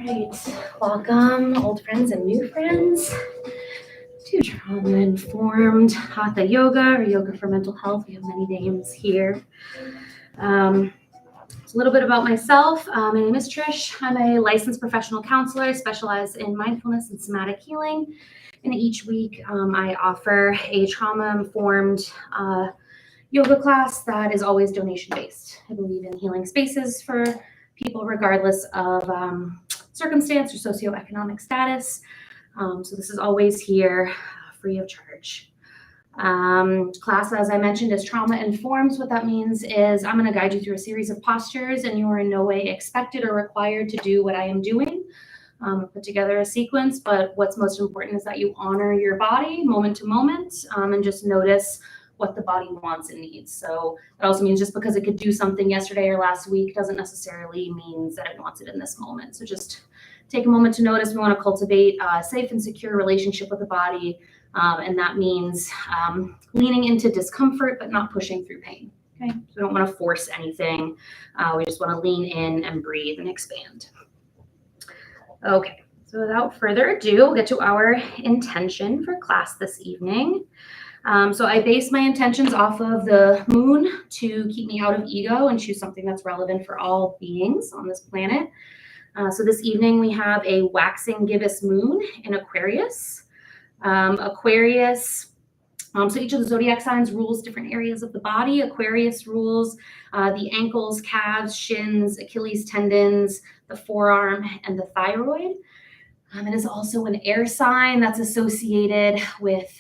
right, welcome old friends and new friends to trauma-informed Hatha Yoga or Yoga for Mental Health. We have many names here. A little bit about myself. My name is Trish. I'm a licensed professional counselor, specialized in mindfulness and somatic healing. And each week I offer a trauma-informed yoga class that is always donation-based. I believe in healing spaces for people regardless of circumstance or socioeconomic status. So this is always here free of charge. Class, as I mentioned, is trauma informed. So what that means is I'm going to guide you through a series of postures, and you are in no way expected or required to do what I am doing. Put together a sequence, but what's most important is that you honor your body moment to moment, and just notice what the body wants and needs. So it also means just because it could do something yesterday or last week doesn't necessarily means that it wants it in this moment. So just take a moment to notice. We want to cultivate a safe and secure relationship with the body. And that means leaning into discomfort, but not pushing through pain. Okay, so we don't want to force anything. We just want to lean in and breathe and expand. Okay, so without further ado, we'll get to our intention for class this evening. So I base my intentions off of the moon to keep me out of ego and choose something that's relevant for all beings on this planet. So this evening we have a waxing gibbous moon in Aquarius. Aquarius, so each of the zodiac signs rules different areas of the body. Aquarius rules the ankles, calves, shins, Achilles tendons, the forearm, and the thyroid. It is also an air sign that's associated with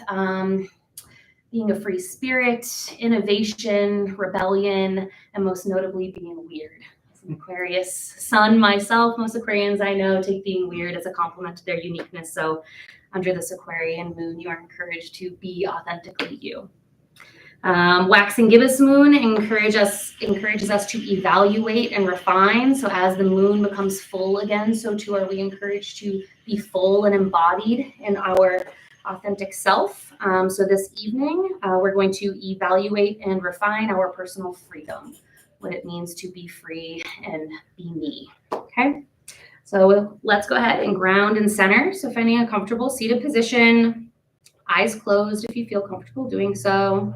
being a free spirit, innovation, rebellion, and most notably being weird. As an Aquarius sun myself, most Aquarians I know take being weird as a compliment to their uniqueness. So under this Aquarian moon, you are encouraged to be authentically you. Waxing gibbous moon encourages us to evaluate and refine. So as the moon becomes full again, so too are we encouraged to be full and embodied in our authentic self. So this evening, we're going to evaluate and refine our personal freedom, what it means to be free and be me. Okay. So let's go ahead and ground and center. So finding a comfortable seated position, eyes closed if you feel comfortable doing so.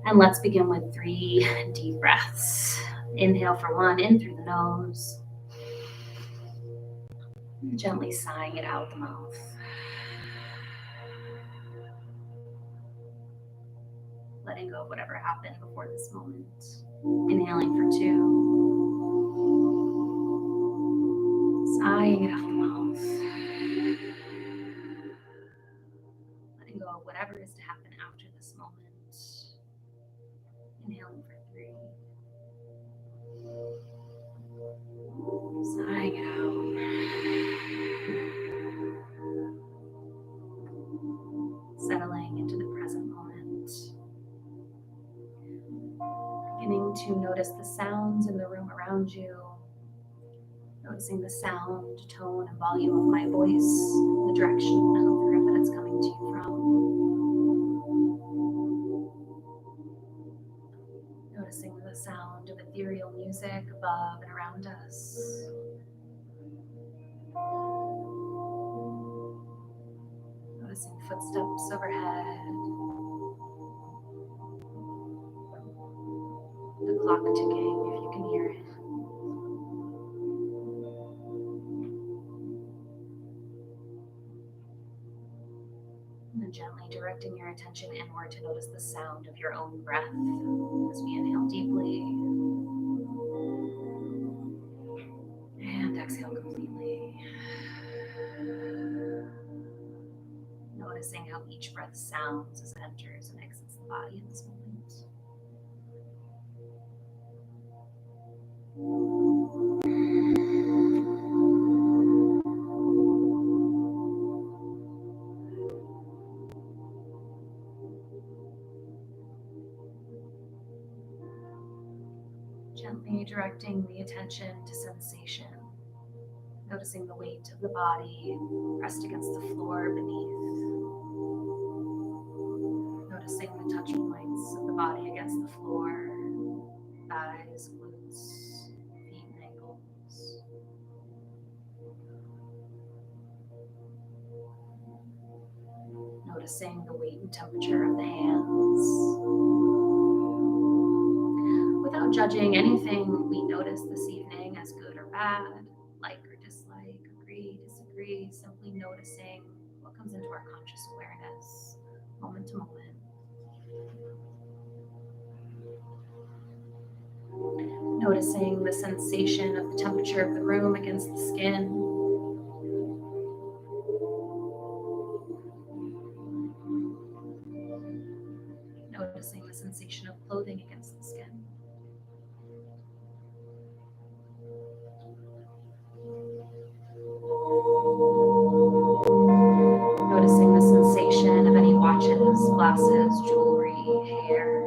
And let's begin with 3 deep breaths. Inhale for 1, in through the nose. And gently sighing it out the mouth. Letting go of whatever happened before this moment. Inhaling for 2. Sighing it out the mouth. Letting go of whatever is to happen after this moment. Inhaling for 3. Sighing it out. Settling into the present moment. Beginning to notice the sounds in the room around you. Noticing the sound, tone, and volume of my voice, the direction of the room that it's coming to you from. Noticing the sound of ethereal music above and around us. Noticing footsteps overhead. The clock ticking, if you can hear it. And then gently directing your attention inward to notice the sound of your own breath as we inhale deeply. And exhale completely. Noticing how each breath sounds as it enters and exits the body in this moment. Gently directing the attention to sensation. Noticing the weight of the body pressed against the floor beneath. Noticing the touch points of the body against the floor, thighs, glutes. Noticing the weight and temperature of the hands. Without judging anything we notice this evening as good or bad, like or dislike, agree, disagree, simply noticing what comes into our conscious awareness, moment to moment. Noticing the sensation of the temperature of the room against the skin. Noticing the sensation of clothing against the skin. Noticing the sensation of any watches, glasses, jewelry, hair.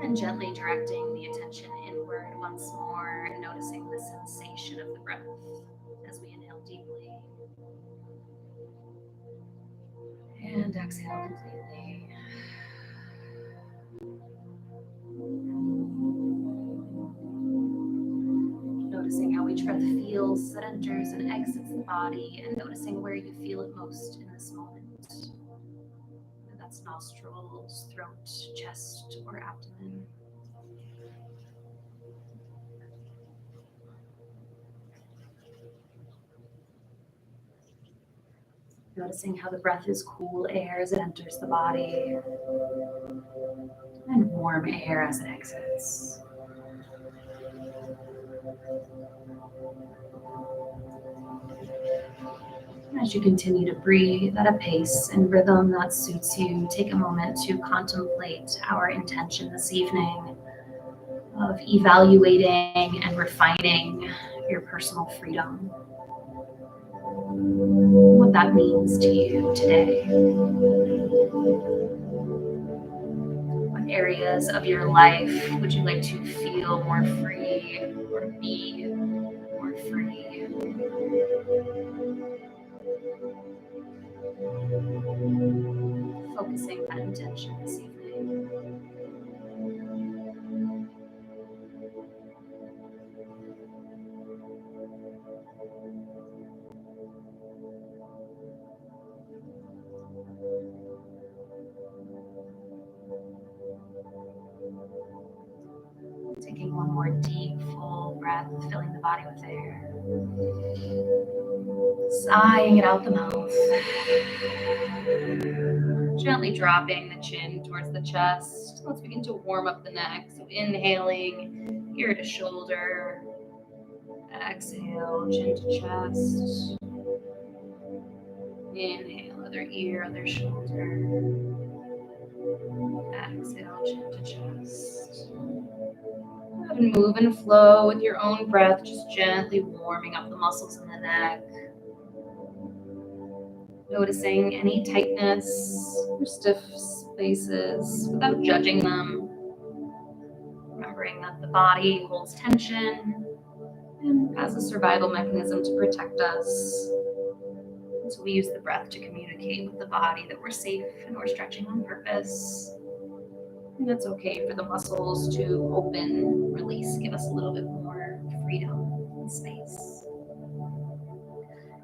And gently directing the attention inward once more and noticing the sensation of the breath as we inhale deeply and exhale completely. Noticing how each breath feels as it enters and exits the body, and noticing where you feel it most in this moment. Whether that's nostrils, throat, chest, or abdomen. Noticing how the breath is cool air as it enters the body and warm air as it exits. As you continue to breathe at a pace and rhythm that suits you, take a moment to contemplate our intention this evening of evaluating and refining your personal freedom. What that means to you today. What areas of your life would you like to feel more free or be more free? Focusing that intention this evening. Taking one more deep, full breath, filling the body with air. Sighing it out the mouth. Gently dropping the chin towards the chest. Let's begin to warm up the neck. So inhaling, ear to shoulder. Exhale, chin to chest. Inhale, other ear, other shoulder. Exhale, chin to chest. And move and flow with your own breath, just gently warming up the muscles in the neck. Noticing any tightness or stiff spaces without judging them. Remembering that the body holds tension and as a survival mechanism to protect us. And so we use the breath to communicate with the body that we're safe and we're stretching on purpose. And it's okay for the muscles to open, release, give us a little bit more freedom and space.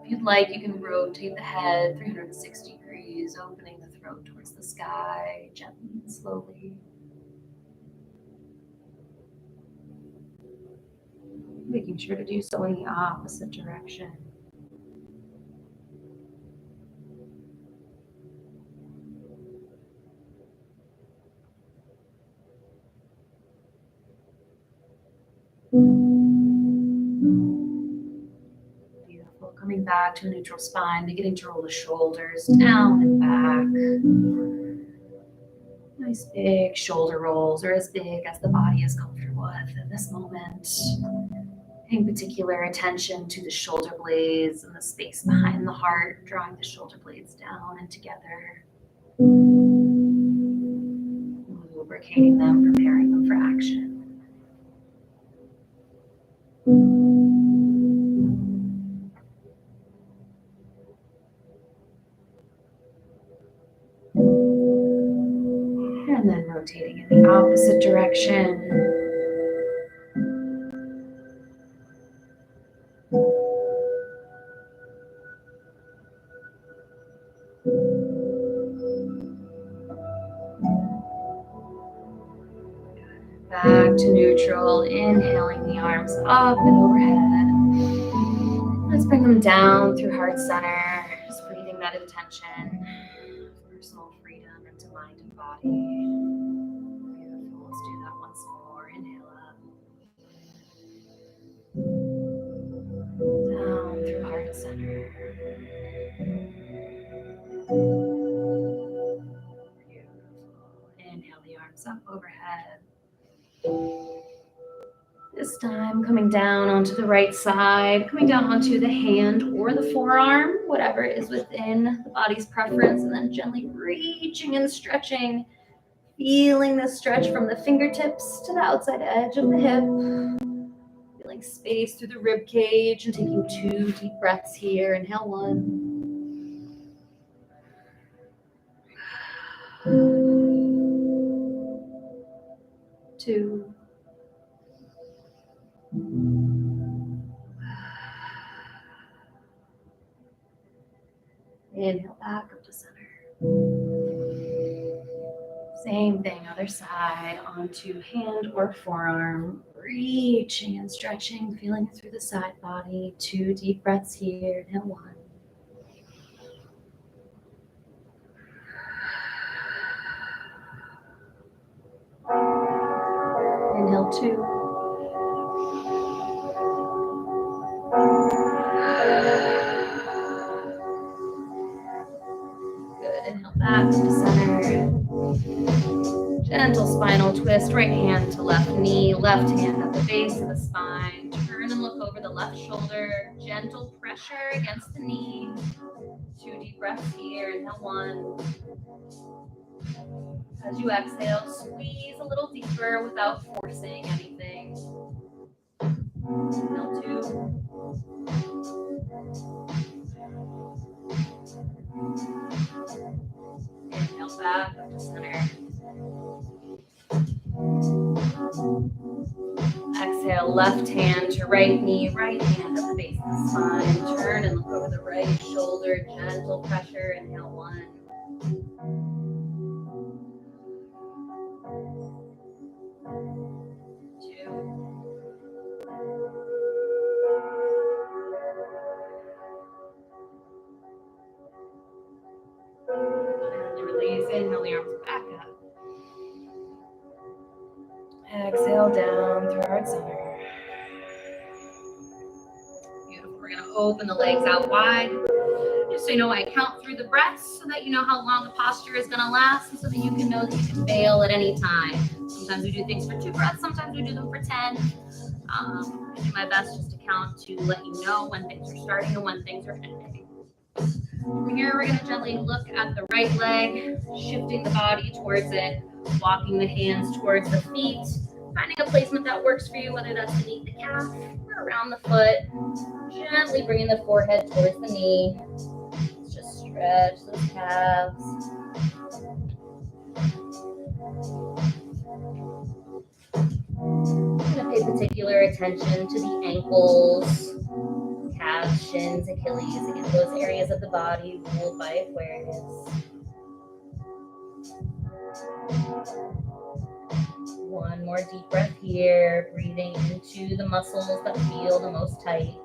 If you'd like, you can rotate the head 360 degrees, opening the throat towards the sky, gently and slowly. Making sure to do so in the opposite direction. Beautiful. Coming back to a neutral spine, beginning to roll the shoulders down and back. Nice big shoulder rolls, or as big as the body is comfortable with at this moment. Paying particular attention to the shoulder blades and the space behind the heart, drawing the shoulder blades down and together. Lubricating them, preparing them for action. And then rotating in the opposite direction. Back to neutral, inhaling the arms up and overhead. Let's bring them down through heart center, just breathing that intention, personal freedom into mind and body. Beautiful, let's do that once more. Inhale up. Down through heart center. Beautiful. Inhale the arms up overhead. This time coming down onto the right side, coming down onto the hand or the forearm, whatever is within the body's preference, and then gently reaching and stretching, feeling the stretch from the fingertips to the outside edge of the hip, feeling space through the rib cage, and taking 2 deep breaths here. Inhale 1. 2. Inhale back up to center. Same thing, other side, onto hand or forearm, reaching and stretching, feeling it through the side body. 2 deep breaths here. Inhale 1. Inhale 2. Good. Inhale back to center. Gentle spinal twist, right hand to left knee, left hand at the base of the spine. Turn and look over the left shoulder. Gentle pressure against the knee. 2 deep breaths here. Inhale 1. As you exhale, squeeze a little deeper without forcing anything. Inhale 2. Inhale back up to center. Exhale, left hand to right knee, right hand at the base of the spine. Turn and look over the right shoulder. Gentle pressure. Inhale 1. 2. And release. Inhale the arms back up. Exhale down through heart center. Beautiful. We're going to open the legs out wide. Just so you know, I count through the breaths so that you know how long the posture is going to last, and so that you can know that you can bail at any time. Sometimes we do things for 2 breaths. Sometimes we do them for 10. I do my best just to count to let you know when things are starting and when things are ending. From here, we're going to gently look at the right leg, shifting the body towards it, walking the hands towards the feet, finding a placement that works for you, whether that's beneath the calf or around the foot. Gently bringing the forehead towards the knee. Let's just stretch those calves. I'm going to pay particular attention to the ankles, calves, shins, Achilles, again, those areas of the body ruled by Aquarius. One more deep breath here, breathing into the muscles that feel the most tight.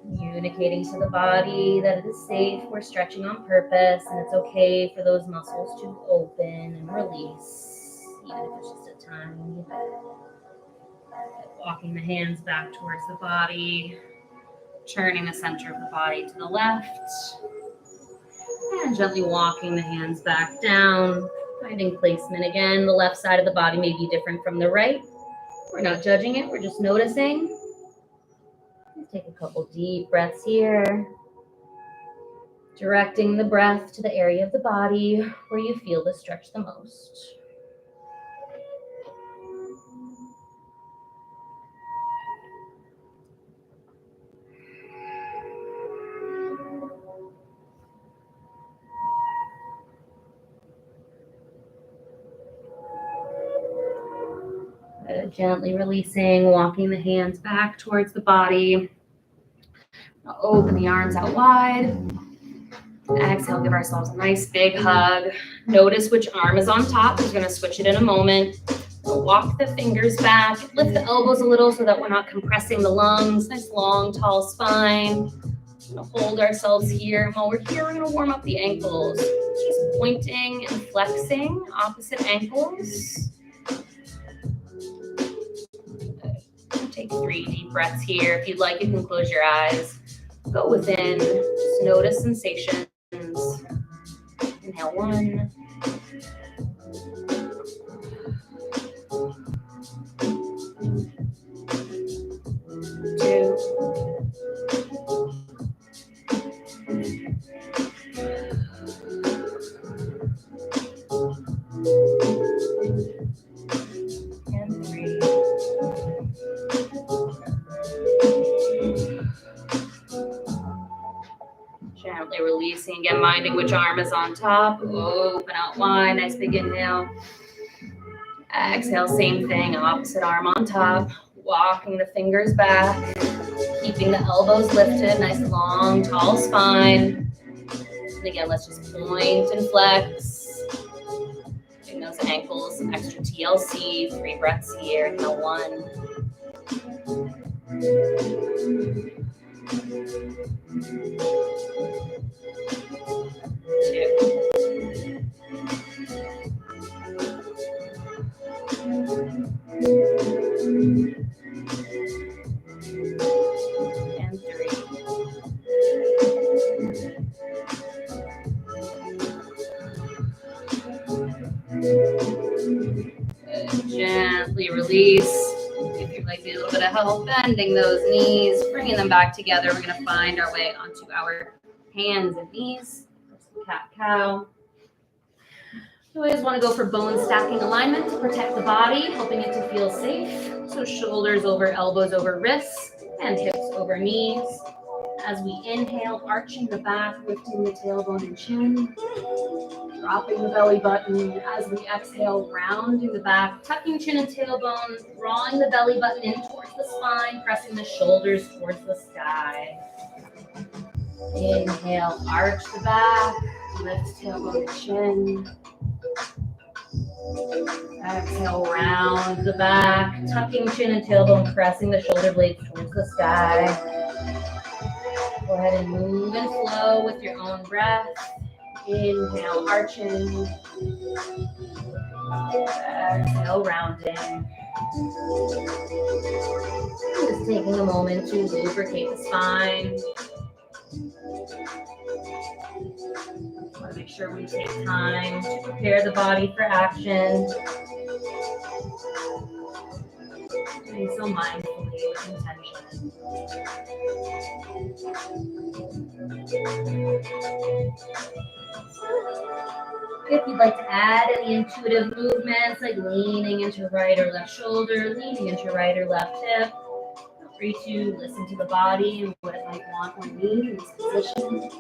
Communicating to the body that it is safe, we're stretching on purpose, and it's okay for those muscles to open and release, even if it's just a tiny bit. Walking the hands back towards the body, turning the center of the body to the left, and gently walking the hands back down, finding placement. Again, the left side of the body may be different from the right. We're not judging it, we're just noticing. Take a couple deep breaths here. Directing the breath to the area of the body where you feel the stretch the most. Gently releasing, walking the hands back towards the body. Open the arms out wide. Exhale, give ourselves a nice big hug. Notice which arm is on top. We're going to switch it in a moment. Walk the fingers back. Lift the elbows a little so that we're not compressing the lungs. Nice long, tall spine. We're going to hold ourselves here. And while we're here, we're going to warm up the ankles. Just pointing and flexing opposite ankles. Take 3 deep breaths here. If you'd like, you can close your eyes. Go within. Just notice sensations. Inhale 1. 2. And 3. Gently releasing, again, minding which arm is on top. Open out wide, nice big inhale. Exhale, same thing, opposite arm on top. Walking the fingers back, keeping the elbows lifted, nice long, tall spine. And again, let's just point and flex. Giving those ankles some extra TLC, 3 breaths here. Inhale 1. 2. And 3. Good. Gently release. If you'd like a little bit of help bending those knees, bringing them back together, we're going to find our way onto our hands and knees. Cat-cow. You always want to go for bone stacking alignment to protect the body, helping it to feel safe. So shoulders over elbows over wrists and hips over knees. As we inhale, arching the back, lifting the tailbone and chin. Dropping the belly button. As we exhale, rounding the back, tucking chin and tailbone, drawing the belly button in towards the spine, pressing the shoulders towards the sky. Inhale, arch the back, lift tailbone and chin. Exhale, round the back, tucking chin and tailbone, pressing the shoulder blades towards the sky. Go ahead and move and flow with your own breath. Inhale, arching. Exhale, rounding. Just taking a moment to lubricate the spine. Want to make sure we take time to prepare the body for action. Doing so mindfully with intention. If you'd like to add any intuitive movements like leaning into right or left shoulder, leaning into right or left hip, feel free to listen to the body and what it might want or need in this position.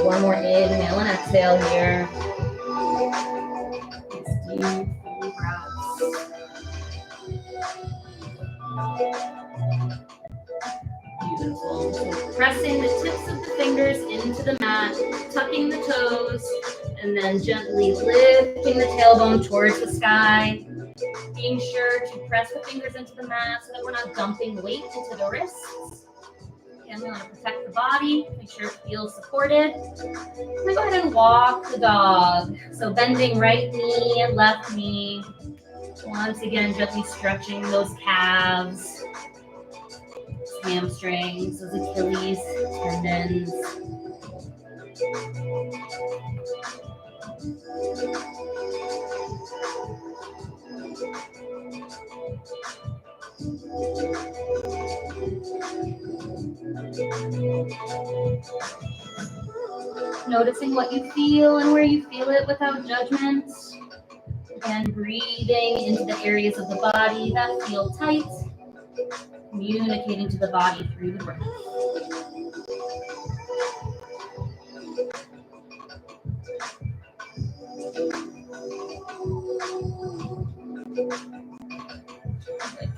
One more inhale and exhale here. Deep breaths. Beautiful. So pressing the tips of the fingers into the mat, tucking the toes, and then gently lifting the tailbone towards the sky. Being sure to press the fingers into the mat so that we're not dumping weight into the wrists. And we want to protect the body, make sure it feels supported. I'm going to go ahead and walk the dog. So bending right knee and left knee. Once again, gently stretching those calves, hamstrings, those Achilles tendons. noticing what you feel and where you feel it without judgment. And breathing into the areas of the body that feel tight, communicating to the body through the breath.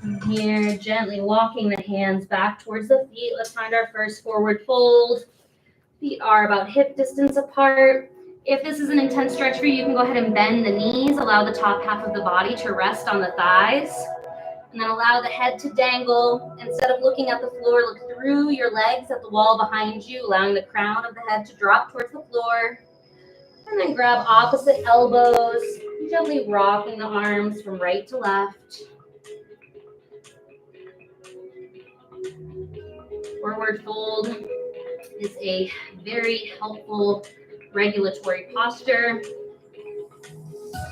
From here, gently walking the hands back towards the feet. Let's find our first forward fold. Feet are about hip distance apart. If this is an intense stretch for you, you can go ahead and bend the knees. Allow the top half of the body to rest on the thighs. And then allow the head to dangle. Instead of looking at the floor, look through your legs at the wall behind you, allowing the crown of the head to drop towards the floor. And then grab opposite elbows, gently rocking the arms from right to left. Forward fold is a very helpful regulatory posture.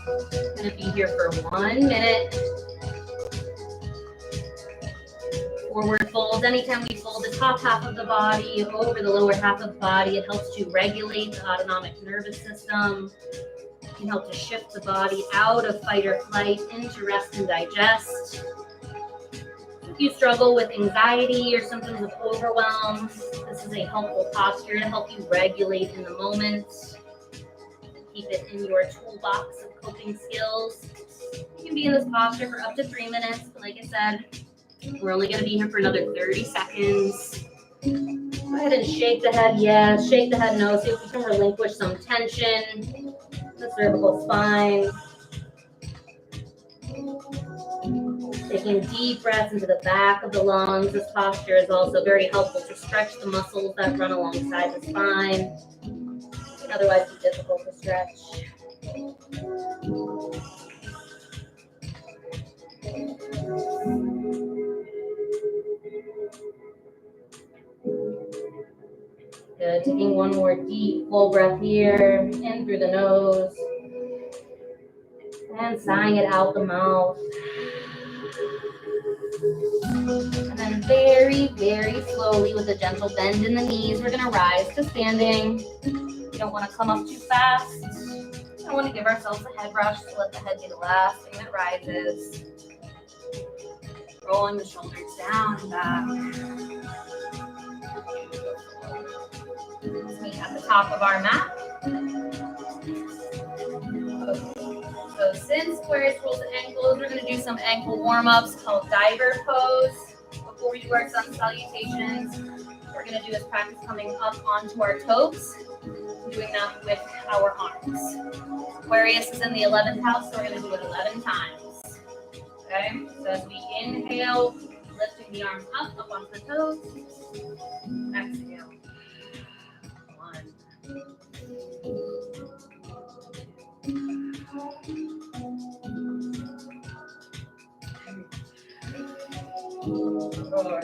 I'm going to be here for 1 minute. Forward fold, anytime we fold the top half of the body over the lower half of the body, it helps to regulate the autonomic nervous system. It can help to shift the body out of fight or flight into rest and digest. If you struggle with anxiety or symptoms of overwhelm, this is a helpful posture to help you regulate in the moment. Keep it in your toolbox of coping skills. You can be in this posture for up to 3 minutes, but like I said, we're only going to be here for another 30 seconds. Go ahead and shake the head yes, shake the head no. See if you can relinquish some tension in the cervical spine. Taking deep breaths into the back of the lungs. This posture is also very helpful to stretch the muscles that run alongside the spine. It can otherwise be difficult to stretch. Good. Taking one more deep, full breath here, in through the nose, and sighing it out the mouth. And then very, very slowly, with a gentle bend in the knees, we're going to rise to standing. You don't want to come up too fast. We don't want to give ourselves a head rush, so let the head be the last thing that rises. Rolling the shoulders down and back. Let's meet at the top of our mat. So since Aquarius rolls the ankles, we're going to do some ankle warm-ups called diver pose. Before we do our sun salutations, what we're going to do is practice coming up onto our toes, doing that with our arms. Aquarius is in the 11th house, so we're going to do it 11 times. Okay, so as we inhale, lifting the arms up onto the toes. Exhale. 1, 4,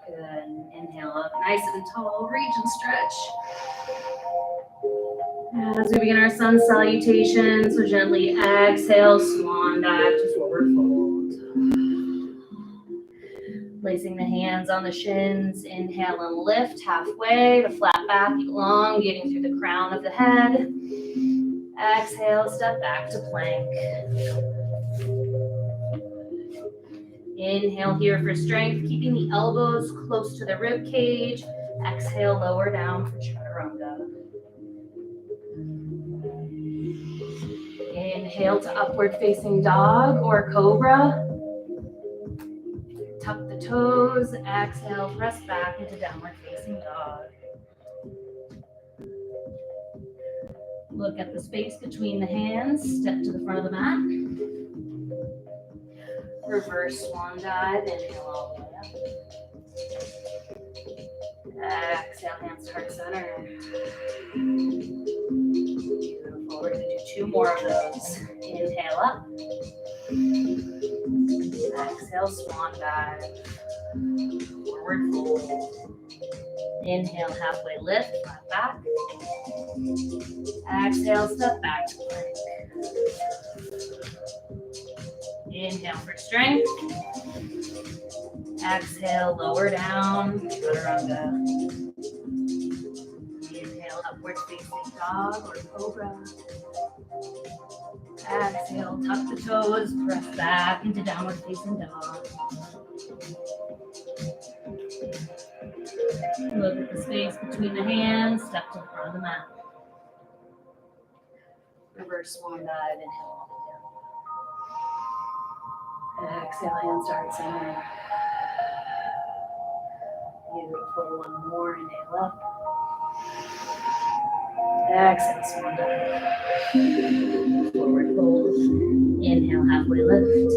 Good. Inhale up nice and tall. Reach and stretch. As we begin our sun salutations, so gently exhale, swan dive to forward fold. Placing the hands on the shins, inhale and lift halfway, the flat back elongating through the crown of the head. Exhale, step back to plank. Inhale here for strength, keeping the elbows close to the rib cage. Exhale, lower down for chaturanga. Inhale to upward facing dog or cobra. Tuck the toes. Exhale, press back into downward facing dog. Look at the space between the hands. Step to the front of the mat. Reverse swan dive. Inhale all the way up. hands to heart center. Beautiful. We're going to do 2 more of those. Inhale up. Exhale, swan dive. Forward fold. Inhale, halfway lift, flat back. Exhale, step back to plank. Inhale for strength. Exhale, lower down, chaturanga. Inhale, upward facing dog or cobra. Exhale, tuck the toes, press back into downward facing dog. Look at the space between the hands, step to the front of the mat. Reverse swan dive, inhale all the way down. Exhale, hands to heart center. Beautiful, 1 more, inhale up. Exhale, swan dive. Forward fold. Inhale, halfway lift.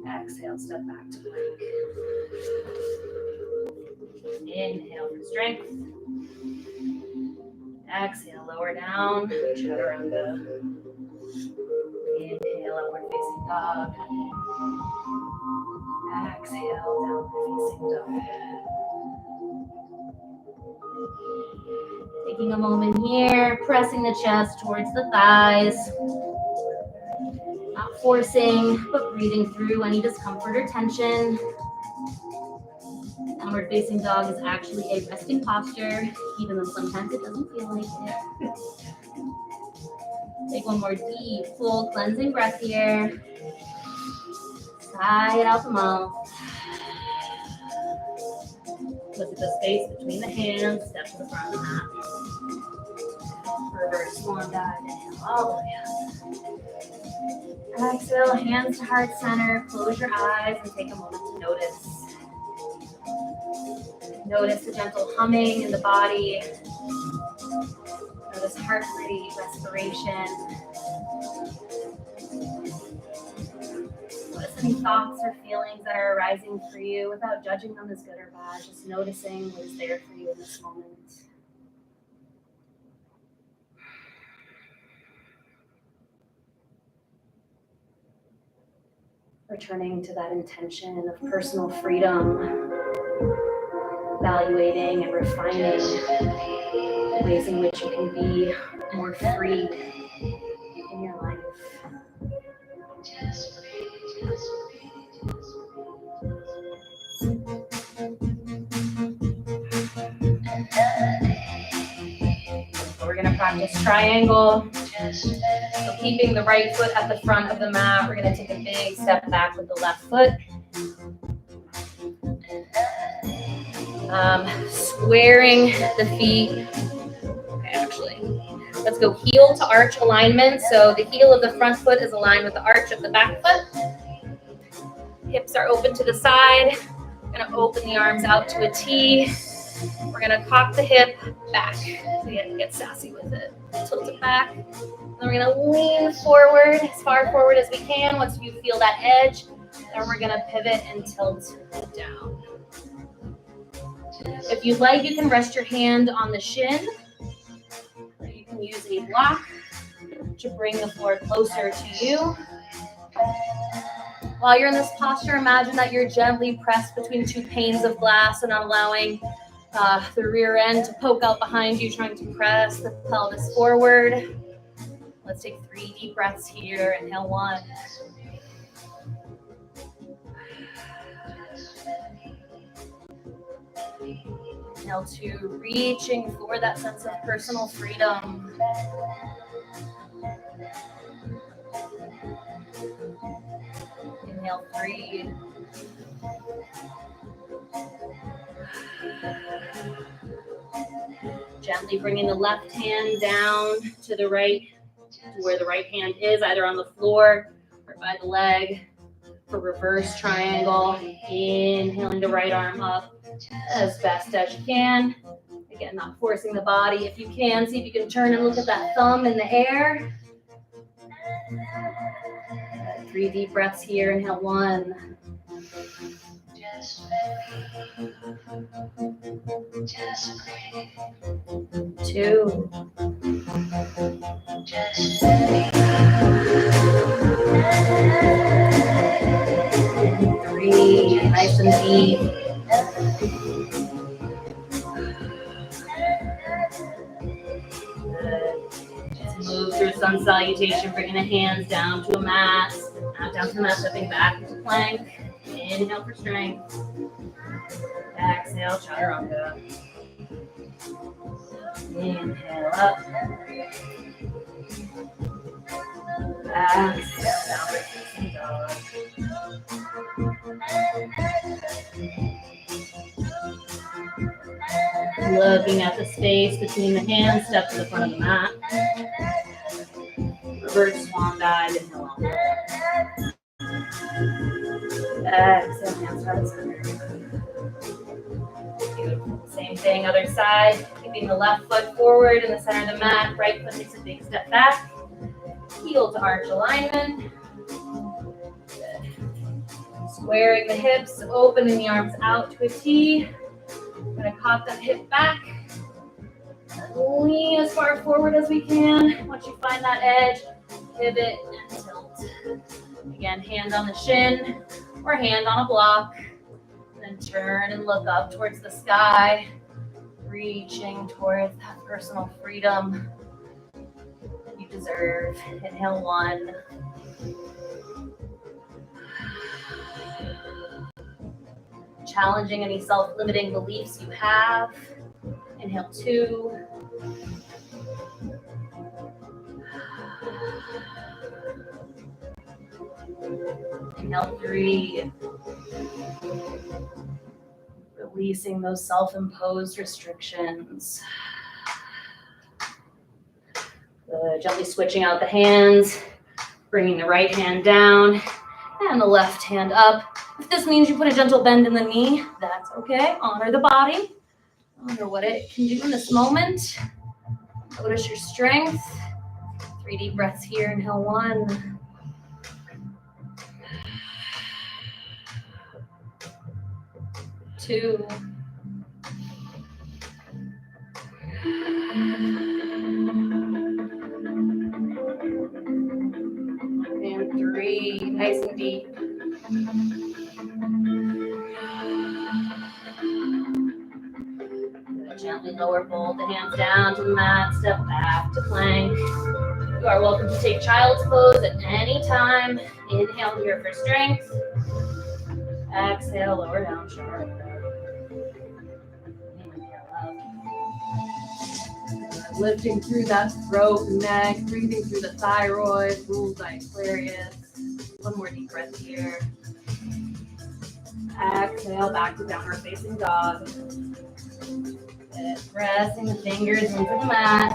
Exhale, step back to plank. Inhale for strength. Exhale, lower down, chaturanga. Inhale, upward facing dog. Exhale, downward facing dog. Taking a moment here, pressing the chest towards the thighs. Not forcing, but breathing through any discomfort or tension. Downward facing dog is actually a resting posture, even though sometimes it doesn't feel like it. Take 1 more deep, full cleansing breath here. Sigh it out the mouth. Look at the space between the hands, step to the front of the mat. Reverse swan dive, inhale all the way up. Exhale, hands to heart center, close your eyes and take a moment to notice. Notice the gentle humming in the body. Notice heart rate, respiration. Notice any thoughts or feelings that are arising for you without judging them as good or bad, just noticing what is there for you in this moment. Returning to that intention of personal freedom, evaluating and refining the ways in which you can be more free in your life. So we're going to practice triangle. So keeping the right foot at the front of the mat, we're going to take a big step back with the left foot. Squaring the feet. Okay, actually, let's go heel to arch alignment. So the heel of the front foot is aligned with the arch of the back foot. Hips are open to the side. We're going to open the arms out to a T. We're going to cock the hip back. So you get sassy with it. Tilt it back. Then we're going to lean forward, as far forward as we can. Once you feel that edge, then we're going to pivot and tilt down. If you'd like, you can rest your hand on the shin, or you can use a block to bring the floor closer to you. While you're in this posture, imagine that you're gently pressed between 2 panes of glass and not allowing the rear end to poke out behind you, trying to press the pelvis forward. Let's take 3 deep breaths here. Inhale 1. Inhale 2, reaching for that sense of personal freedom. Inhale 3. Gently bringing the left hand down to the right, to where the right hand is, either on the floor or by the leg. For reverse triangle, inhaling the right arm up as best as you can. Again, not forcing the body. If you can, see if you can turn and look at that thumb in the air. 3 deep breaths here. Inhale 1. Two. Three. Nice and deep. Good. Just move through sun salutation, bringing the hands down to a mat. Not down to the mat, stepping back into plank. Inhale for strength. Exhale, chaturanga. Inhale up. Exhale, downward facing dog. Looking at the space between the hands, step to the front of the mat. Reverse swan dive, inhale on. Exhale, hands heart center. Beautiful. Same thing, other side. Keeping the left foot forward in the center of the mat. Right foot takes a big step back. Heel to arch alignment. Good. Squaring the hips, opening the arms out to a T. We're going to cock that hip back. Lean as far forward as we can. Once you find that edge, pivot and tilt. Again, hand on the shin or hand on a block. Then turn and look up towards the sky, reaching towards that personal freedom that you deserve. Inhale, one. Challenging any self-limiting beliefs you have. Inhale, two. Inhale, three. Releasing those self-imposed restrictions. Good. Gently switching out the hands, bringing the right hand down and the left hand up. If this means you put a gentle bend in the knee, that's okay. Honor the body. Honor what it can do in this moment. Notice your strength. 3 deep breaths here. Inhale, one. Two. And 3. Nice and deep. Gently lower both the hands down to the mat. Step back to plank. You are welcome to take child's pose at any time. Inhale here for strength. Exhale, lower down, chaturanga. Inhale up. Lifting through that throat, neck, breathing through the thyroid, bullseye, Aquarius. One more deep breath here. Exhale, back to downward facing dog. Pressing the fingers into the mat.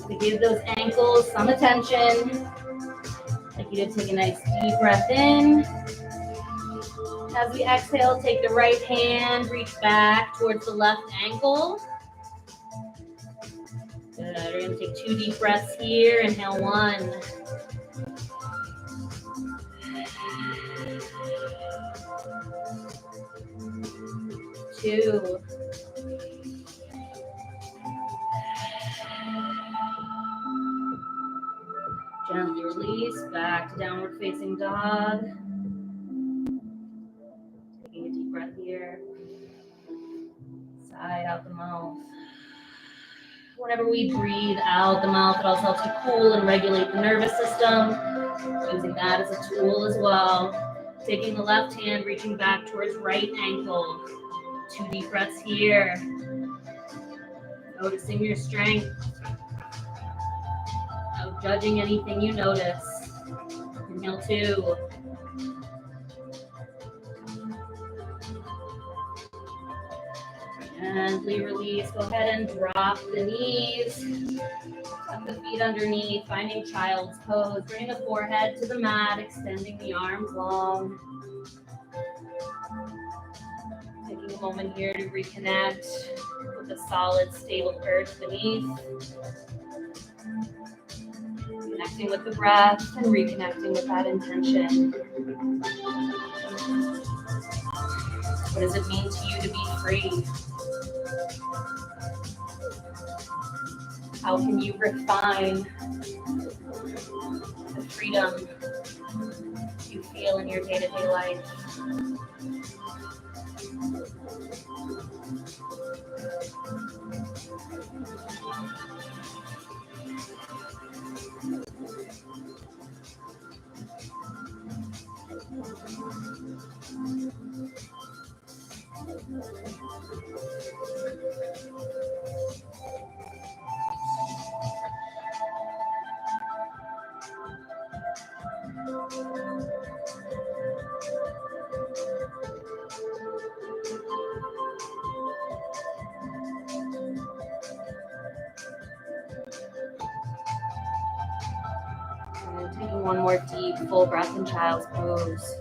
To give those ankles some attention. I'd like you to take a nice deep breath in. As we exhale, take the right hand, reach back towards the left ankle. Good. We're going to take 2 deep breaths here. Inhale, 1. 2. Gently release back to downward facing dog. Taking a deep breath here. Side out the mouth. Whenever we breathe out the mouth, it also helps to cool and regulate the nervous system. Using that as a tool as well. Taking the left hand, reaching back towards right ankle. 2 deep breaths here. Noticing your strength. No judging anything you notice. Inhale, 2. Gently release. Go ahead and drop the knees. Tuck the feet underneath, finding child's pose. Bring the forehead to the mat, extending the arms long. Taking a moment here to reconnect with the solid, stable earth beneath. Connecting with the breath and reconnecting with that intention. What does it mean to you to be free? How can you refine the freedom you feel in your day-to-day life? And taking one more deep, full breath in child's pose.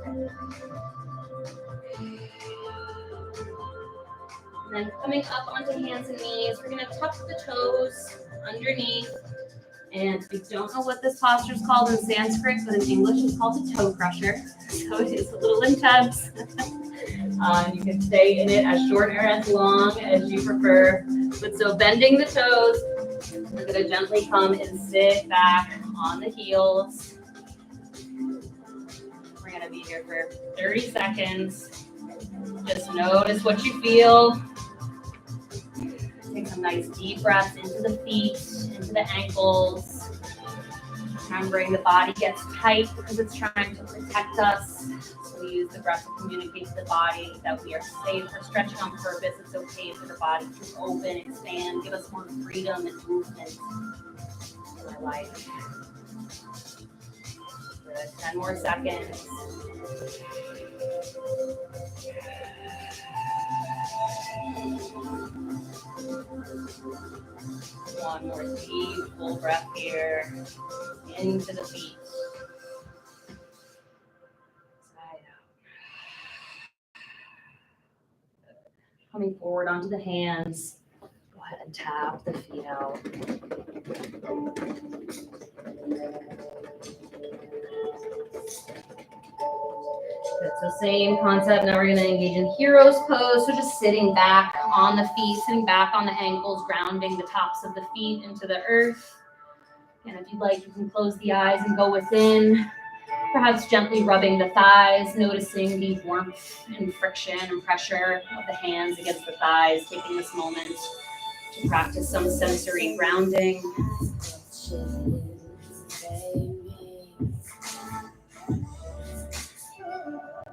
And then coming up onto hands and knees, we're going to tuck the toes underneath. And we don't know what this posture is called in Sanskrit, but in English it's called a toe crusher. So it is a little intense. You can stay in it as short or as long as you prefer. But so bending the toes, we're going to gently come and sit back on the heels. We're going to be here for 30 seconds. Just notice what you feel. Take some nice deep breaths into the feet, into the ankles. Remembering the body gets tight because it's trying to protect us. So we use the breath to communicate to the body that we are safe. We're stretching on purpose. It's okay for the body to open, expand, give us more freedom and movement in our life. Good. 10 more seconds. One more deep, full breath here. Into the feet. Side out. Coming forward onto the hands. Go ahead and tap the feet out. It's the same concept. Now we're going to engage in hero's pose. So just sitting back on the feet, sitting back on the ankles, grounding the tops of the feet into the earth. And if you'd like, you can close the eyes and go within, perhaps gently rubbing the thighs, noticing the warmth and friction and pressure of the hands against the thighs, taking this moment to practice some sensory grounding.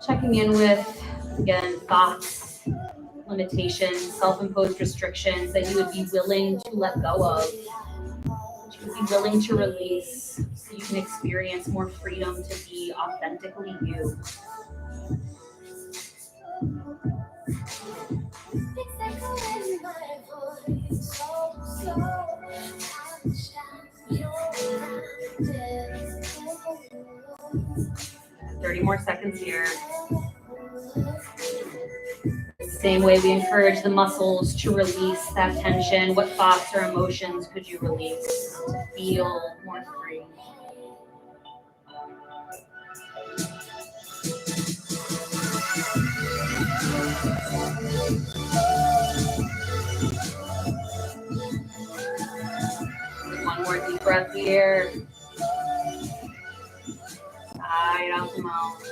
Checking in with, again, thoughts, limitations, self-imposed restrictions that you would be willing to let go of. Be willing to release so you can experience more freedom to be authentically you. And 30 more seconds here. Same way we encourage the muscles to release that tension. What thoughts or emotions could you release to feel more free? One more deep breath here. Side out the mouth.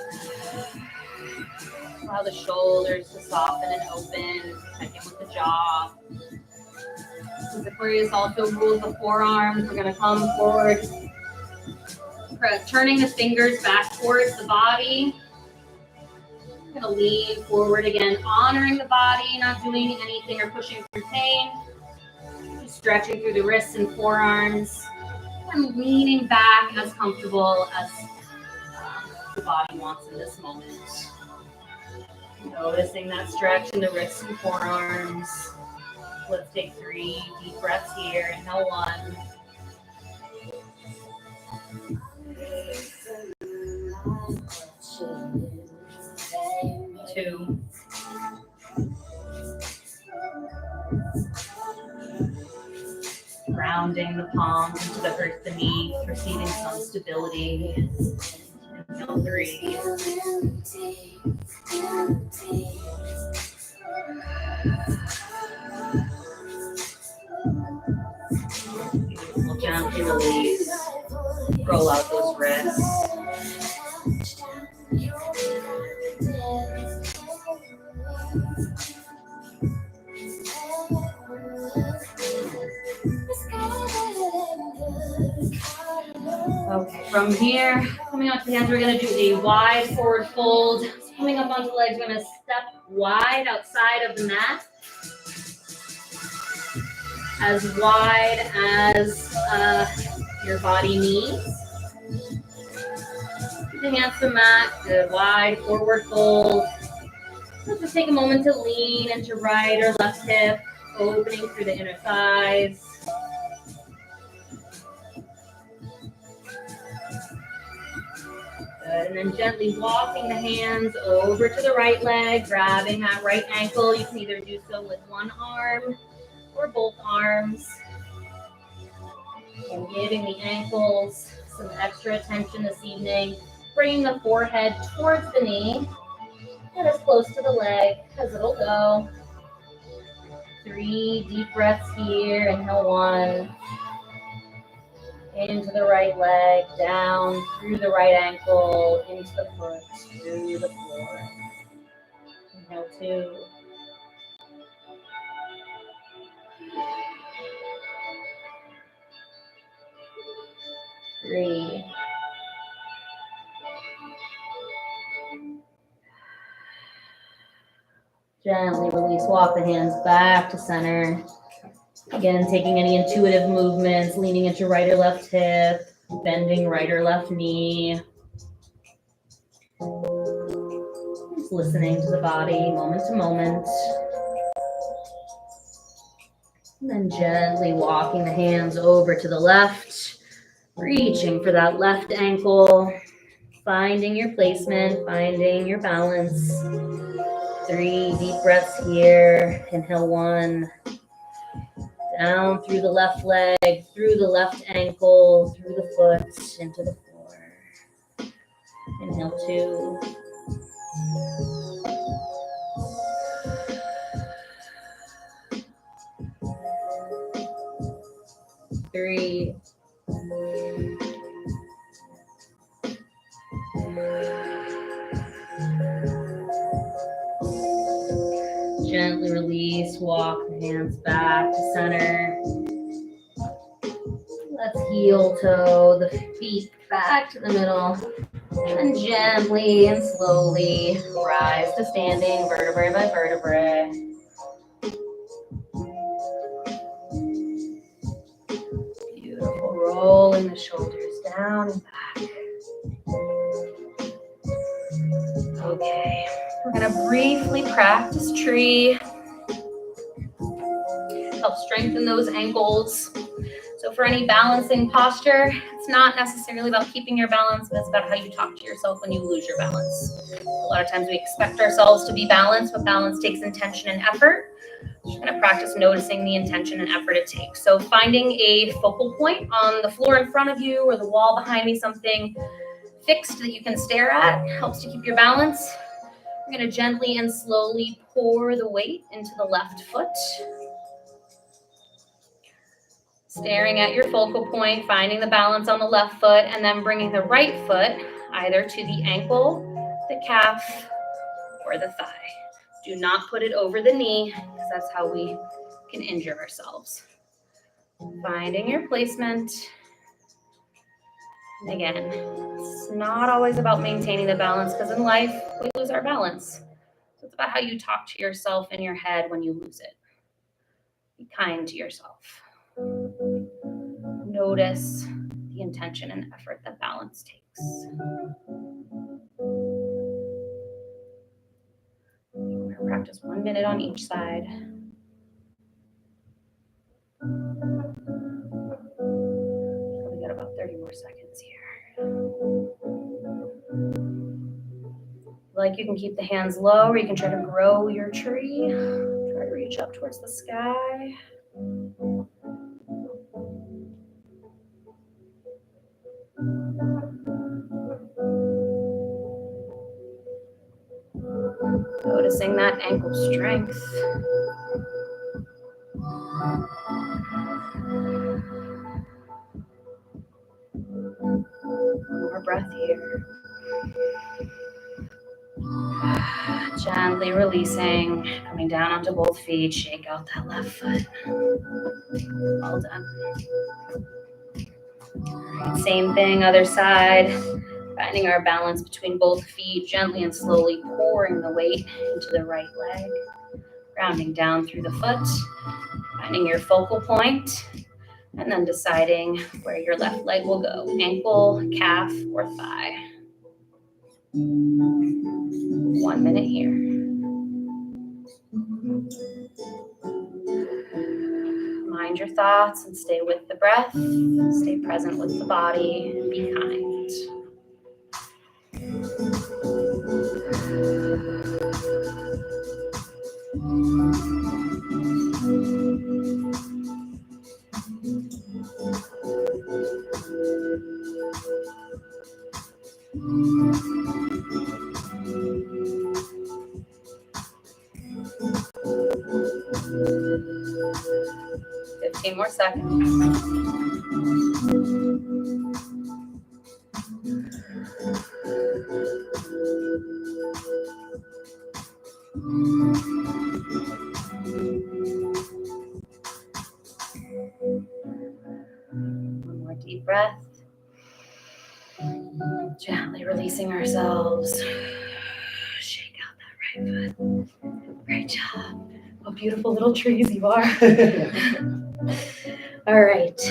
Allow the shoulders to soften and open. Check in with the jaw. Since Aquarius also rules the forearms, we're going to come forward, turning the fingers back towards the body. We're going to lean forward again, honoring the body, not doing anything or pushing through pain. Just stretching through the wrists and forearms. And leaning back as comfortable as the body wants in this moment. Noticing that stretch in the wrists and forearms. Let's take 3 deep breaths here. Inhale 1. 2. Grounding the palms into the earth beneath, receiving some stability. Inhale 3. We'll gently release. Roll out those wrists. Okay, from here, coming onto the hands, we're going to do a wide forward fold. Coming up onto the legs, we're going to step wide outside of the mat. As wide as your body needs. Keep the hands to the mat, good wide forward fold. Let's just take a moment to lean into right or left hip, opening through the inner thighs. Good, and then gently walking the hands over to the right leg, grabbing that right ankle. You can either do so with one arm or both arms. And giving the ankles some extra attention this evening. Bringing the forehead towards the knee. And as close to the leg as it'll go. 3 deep breaths here. Inhale 1. Into the right leg, down through the right ankle, into the foot, through the floor. Inhale 2. 3. Gently release, walk the hands back to center. Again, taking any intuitive movements, leaning into right or left hip, bending right or left knee. Just listening to the body moment to moment. And then gently walking the hands over to the left, reaching for that left ankle, finding your placement, finding your balance. 3 deep breaths here. Inhale 1. Down through the left leg, through the left ankle, through the foot, into the floor. Inhale 2. 3. Gently release, walk the hands back to center. Let's heel toe the feet back to the middle. And gently and slowly rise to standing, vertebrae by vertebrae. Beautiful. Rolling the shoulders down and back. Okay. We're going to briefly practice tree. Help strengthen those ankles. So for any balancing posture, it's not necessarily about keeping your balance, but it's about how you talk to yourself when you lose your balance. A lot of times we expect ourselves to be balanced, but balance takes intention and effort. Just going to practice noticing the intention and effort it takes. So finding a focal point on the floor in front of you or the wall behind me, something fixed that you can stare at, helps to keep your balance. We're going to gently and slowly pour the weight into the left foot. Staring at your focal point, finding the balance on the left foot, and then bringing the right foot either to the ankle, the calf, or the thigh. Do not put it over the knee, because that's how we can injure ourselves. Finding your placement. And again, it's not always about maintaining the balance, because in life, we lose our balance. So it's about how you talk to yourself in your head when you lose it. Be kind to yourself. Notice the intention and effort that balance takes. We're going to practice 1 minute on each side. We got about 30 more seconds here. Like you can keep the hands low, or you can try to grow your tree. Try to reach up towards the sky. Noticing that ankle strength. More breath here. Gently releasing, coming down onto both feet. Shake out that left foot. Well done. All right, same thing, other side. Finding our balance between both feet, gently and slowly pouring the weight into the right leg. Grounding down through the foot, finding your focal point, and then deciding where your left leg will go, ankle, calf, or thigh. 1 minute here. Mind your thoughts and stay with the breath. Stay present with the body. Be kind. More seconds. One more deep breath. Gently releasing ourselves. Shake out that right foot. Great job. What beautiful little trees you are. All right.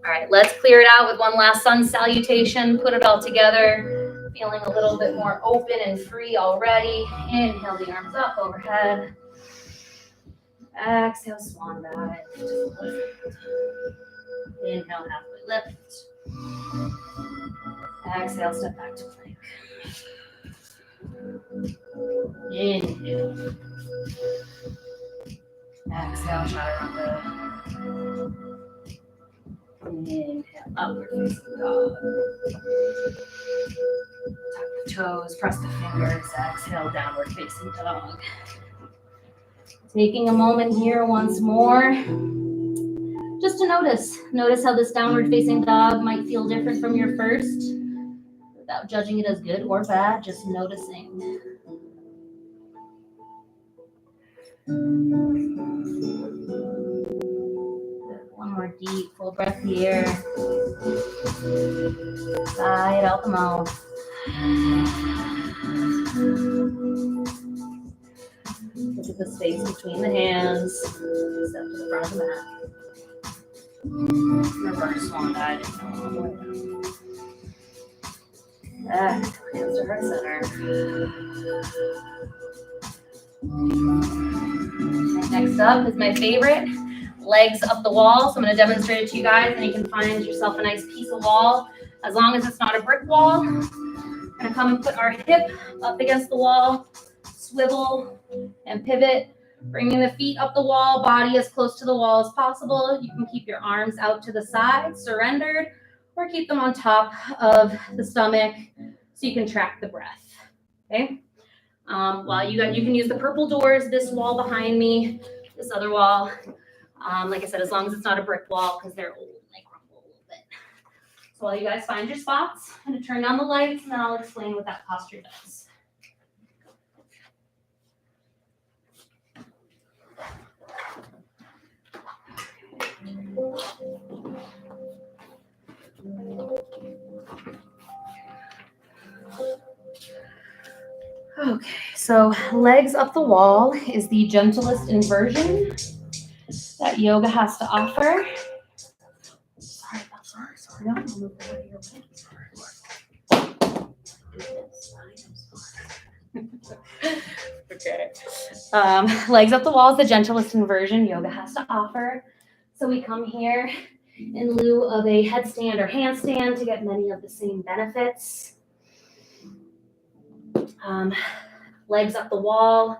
All right, let's clear it out with one last sun salutation. Put it all together. Feeling a little bit more open and free already. Inhale the arms up overhead. Exhale, swan dive. Inhale, halfway lift. Exhale, step back to plank. Inhale. Exhale, chaturanga. Inhale, upward facing dog. Tuck the toes, press the fingers. Exhale, downward facing dog. Taking a moment here once more, just to notice how this downward facing dog might feel different from your first, without judging it as good or bad, just noticing. One more deep, full breath here. Sigh it out the mouth. Look at the space between the hands. Step to the front of the mat. Reverse swan dive. All the way down. Hands to heart center. And next up is my favorite, legs up the wall. So I'm going to demonstrate it to you guys, and you can find yourself a nice piece of wall, as long as it's not a brick wall. We're going to come and put our hip up against the wall, swivel and pivot, bringing the feet up the wall, body as close to the wall as possible. You can keep your arms out to the side, surrendered, or keep them on top of the stomach so you can track the breath. Okay. While you can use the purple doors, this wall behind me, this other wall. Like I said, as long as it's not a brick wall, because they're old, they crumble a little bit. So while you guys find your spots, I'm going to turn down the lights, and then I'll explain what that posture does. Okay, so legs up the wall is the gentlest inversion that yoga has to offer. Sorry about that. Sorry. No, I'll move that out of your way. Okay. Legs up the wall is the gentlest inversion yoga has to offer. So we come here in lieu of a headstand or handstand to get many of the same benefits. Legs up the wall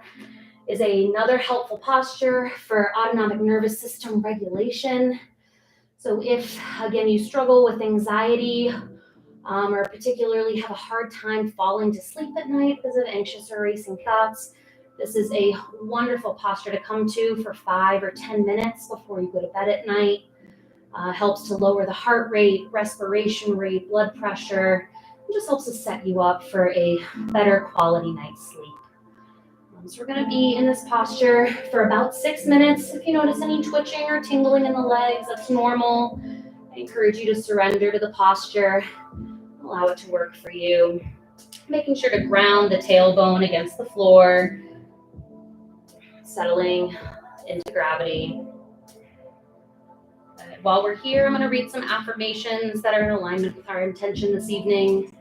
is another helpful posture for autonomic nervous system regulation. So if, again, you struggle with anxiety or particularly have a hard time falling to sleep at night because of anxious or racing thoughts, This is a wonderful posture to come to for 5 or 10 minutes before you go to bed at night. Helps to lower the heart rate, respiration rate, blood pressure. It just helps to set you up for a better quality night's sleep. So we're going to be in this posture for about 6 minutes. If you notice any twitching or tingling in the legs, that's normal. I encourage you to surrender to the posture. Allow it to work for you. Making sure to ground the tailbone against the floor. Settling into gravity. While we're here, I'm going to read some affirmations that are in alignment with our intention this evening.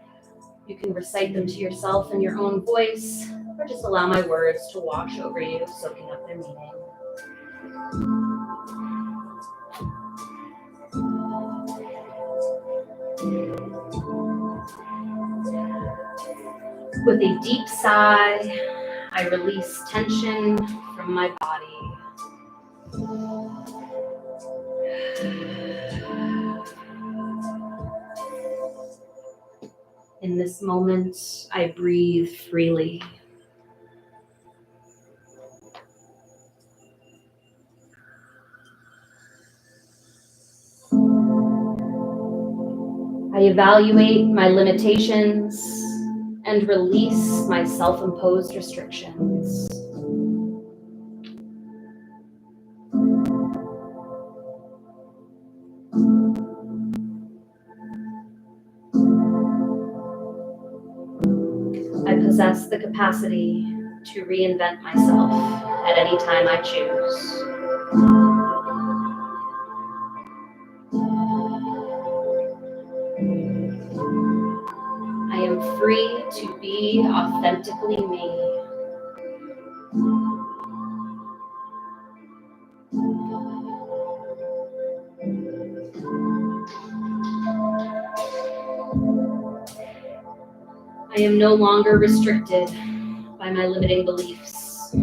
You can recite them to yourself in your own voice, or just allow my words to wash over you, soaking up their meaning. With a deep sigh, I release tension from my body. In this moment, I breathe freely. I evaluate my limitations and release my self-imposed restrictions. I possess the capacity to reinvent myself at any time I choose. I am free to be authentically me. I am no longer restricted by my limiting beliefs.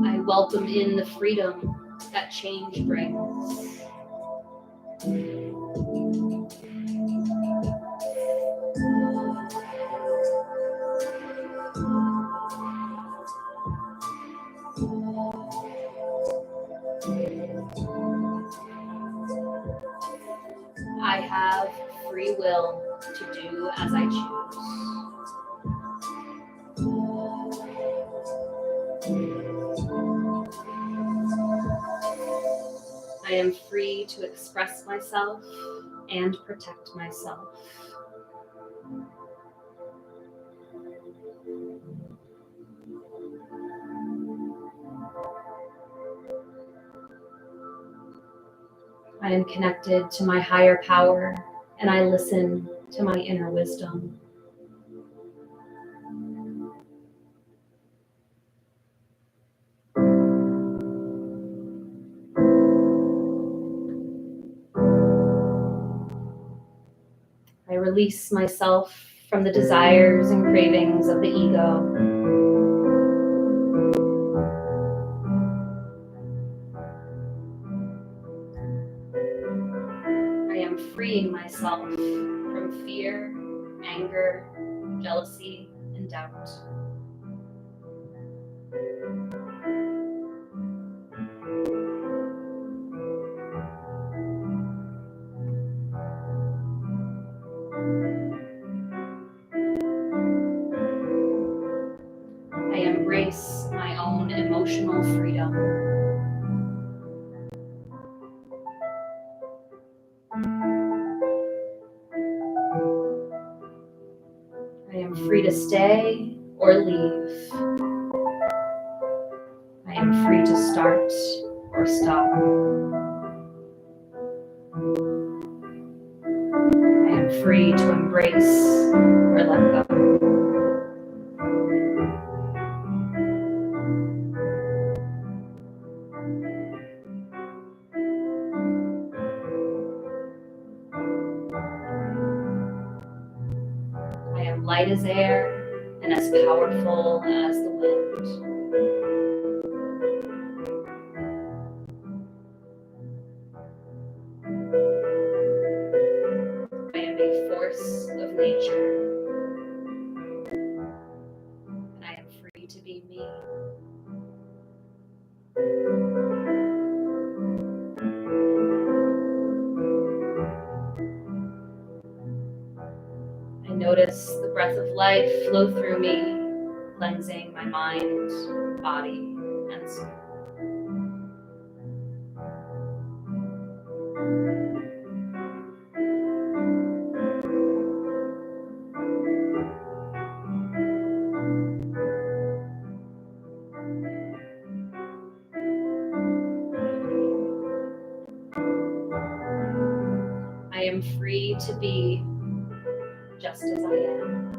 I welcome in the freedom that change brings. I have free will to do as I choose. I am free to express myself and protect myself. I am connected to my higher power, and I listen to my inner wisdom. I release myself from the desires and cravings of the ego. I am freeing myself from fear, anger, jealousy, and doubt. I embrace my own emotional freedom. I am free to stay or leave. I am free to start or stop. I am free to embrace or let go. I am light as air and as powerful as the wind. force of nature. And I am free to be me. I notice the breath of life flow through me, cleansing my mind, body, and soul. I am free to be just as I am.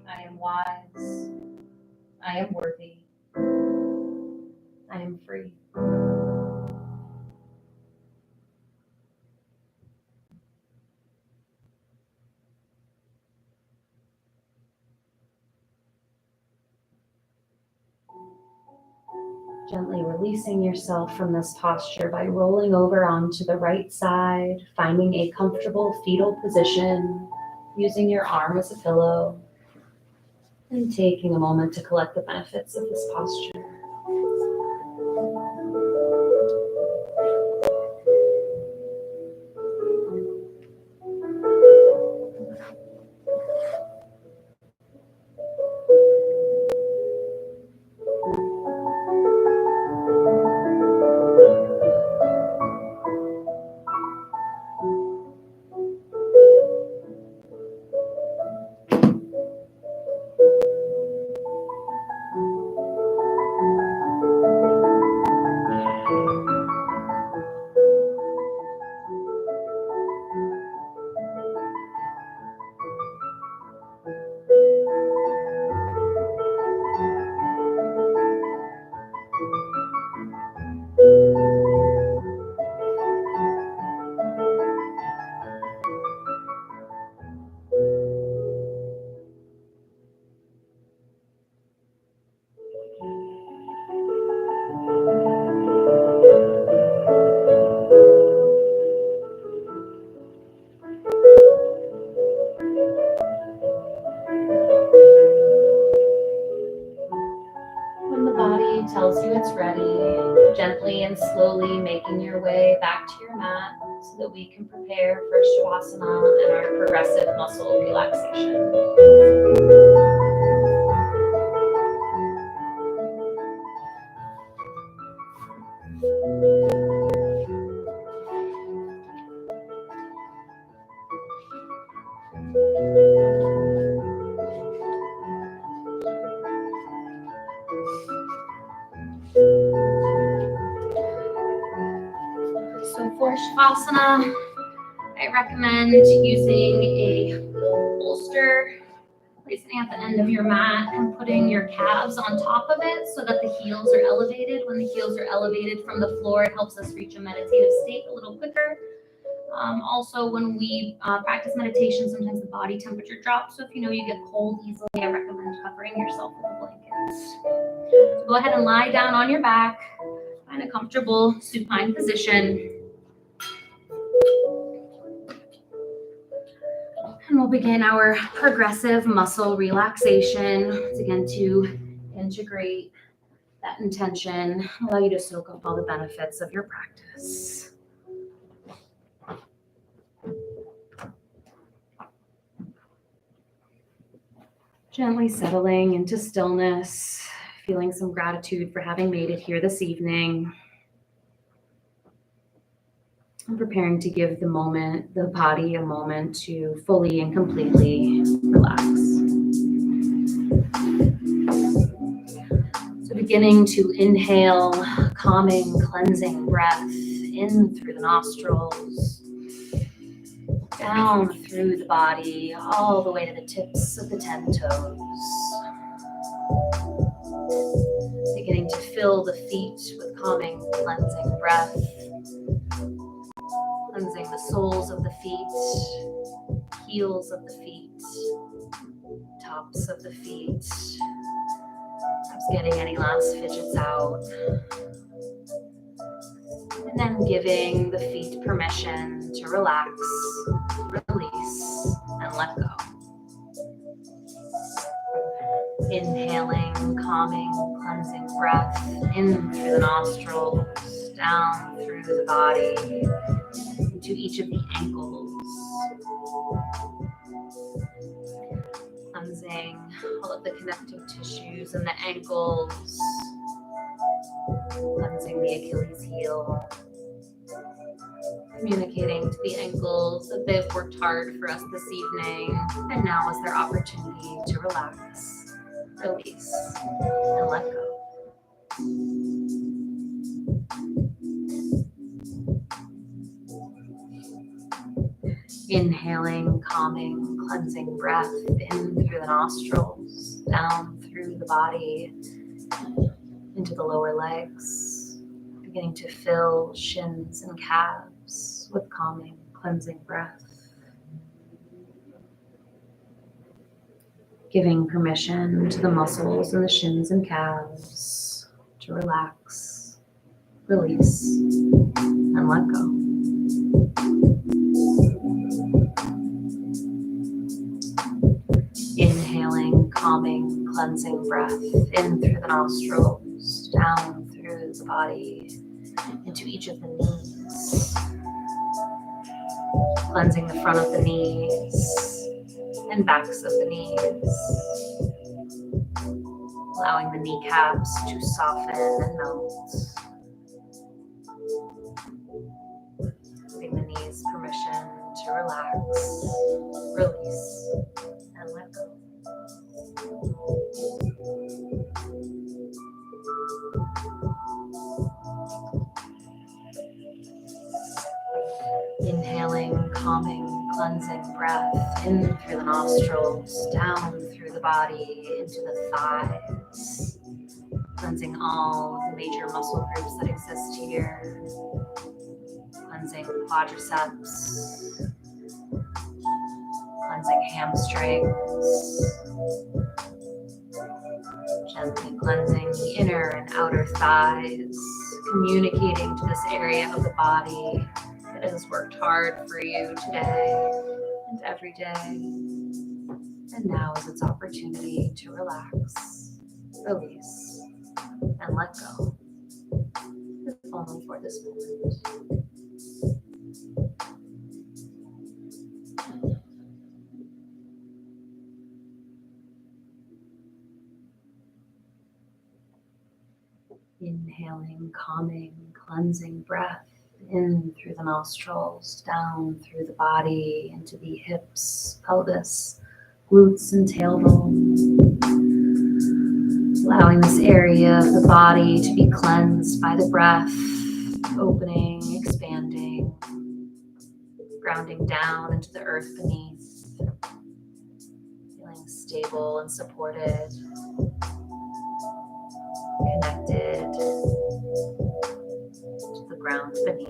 I am wise. I am worthy. I am free. Gently releasing yourself from this posture by rolling over onto the right side, finding a comfortable fetal position, using your arm as a pillow, and taking a moment to collect the benefits of this posture. When the body tells you it's ready, gently and slowly making your way back to your mat so that we can prepare for Shavasana and our progressive muscle relaxation. So for Shavasana, I recommend using a bolster, placing it at the end of your mat and putting your calves on top of it so that the heels are elevated. When the heels are elevated from the floor, it helps us reach a meditative state a little quicker. Also, when we practice meditation, sometimes the body temperature drops. So if you know you get cold easily, I recommend covering yourself with a blanket. So go ahead and lie down on your back. Find a comfortable supine position. And we'll begin our progressive muscle relaxation. Once again, to integrate that intention, allow you to soak up all the benefits of your practice. Gently settling into stillness, feeling some gratitude for having made it here this evening. I'm preparing to give the body a moment to fully and completely relax. So beginning to inhale, calming, cleansing breath in through the nostrils, down through the body, all the way to the tips of the 10 toes. Beginning to fill the feet with calming, cleansing breath. Cleansing the soles of the feet, heels of the feet, tops of the feet. Perhaps getting any last fidgets out. And then giving the feet permission to relax, release, and let go. Inhaling, calming, cleansing breath in through the nostrils, down through the body, into each of the ankles. Cleansing all of the connective tissues in the ankles. Cleansing the Achilles heel. Communicating to the ankles that they've worked hard for us this evening, and now is their opportunity to relax, release, and let go. Inhaling, calming, cleansing breath in through the nostrils, down through the body, into the lower legs, beginning to fill shins and calves with calming, cleansing breath. Giving permission to the muscles in the shins and calves to relax, release, and let go. Inhaling, calming, cleansing breath in through the nostrils, down through the body, into each of the knees. Cleansing the front of the knees and backs of the knees. Allowing the kneecaps to soften and melt. Giving the knees permission to relax, release, and let go. Inhaling, calming, cleansing breath in through the nostrils, down through the body, into the thighs. Cleansing all of the major muscle groups that exist here. Cleansing quadriceps. Cleansing hamstrings. Gently cleansing the inner and outer thighs. Communicating to this area of the body that has worked hard for you today and every day. And now is its opportunity to relax, release, and let go, if only for this moment. Inhaling, calming, cleansing breath in through the nostrils, down through the body, into the hips, pelvis, glutes, and tailbone. Allowing this area of the body to be cleansed by the breath, opening, expanding, grounding down into the earth beneath, feeling stable and supported, connected to the ground beneath.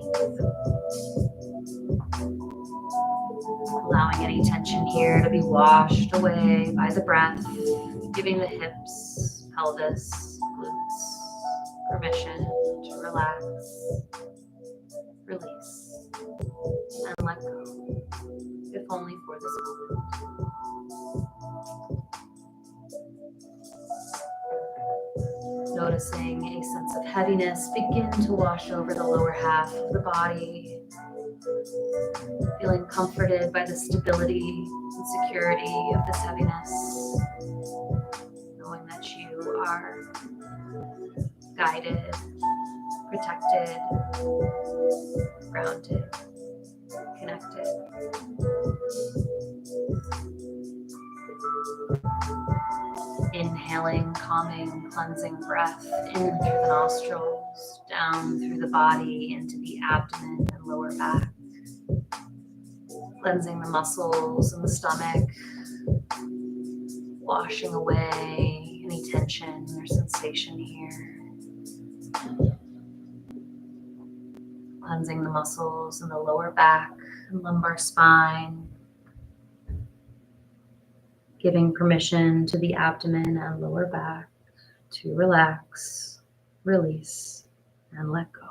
Allowing any tension here to be washed away by the breath, giving the hips, pelvis, glutes permission to relax, release, and let go, if only for this moment. Noticing a sense of heaviness begin to wash over the lower half of the body. Feeling comforted by the stability and security of this heaviness. Knowing that you are guided, protected, grounded, connected. Inhaling, calming, cleansing breath in through the nostrils, down through the body, into the abdomen and lower back. Cleansing the muscles in the stomach, washing away any tension or sensation here. Cleansing the muscles in the lower back and lumbar spine. Giving permission to the abdomen and lower back to relax, release, and let go.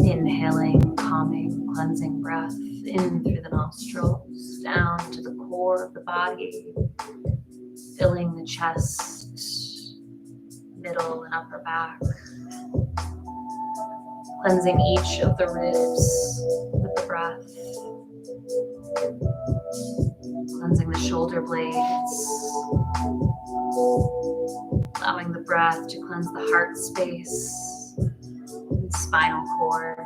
Inhaling, calming, cleansing breath in through the nostrils, down to the core of the body, filling the chest, middle and upper back, cleansing each of the ribs with the breath, cleansing the shoulder blades, allowing the breath to cleanse the heart space and spinal cord,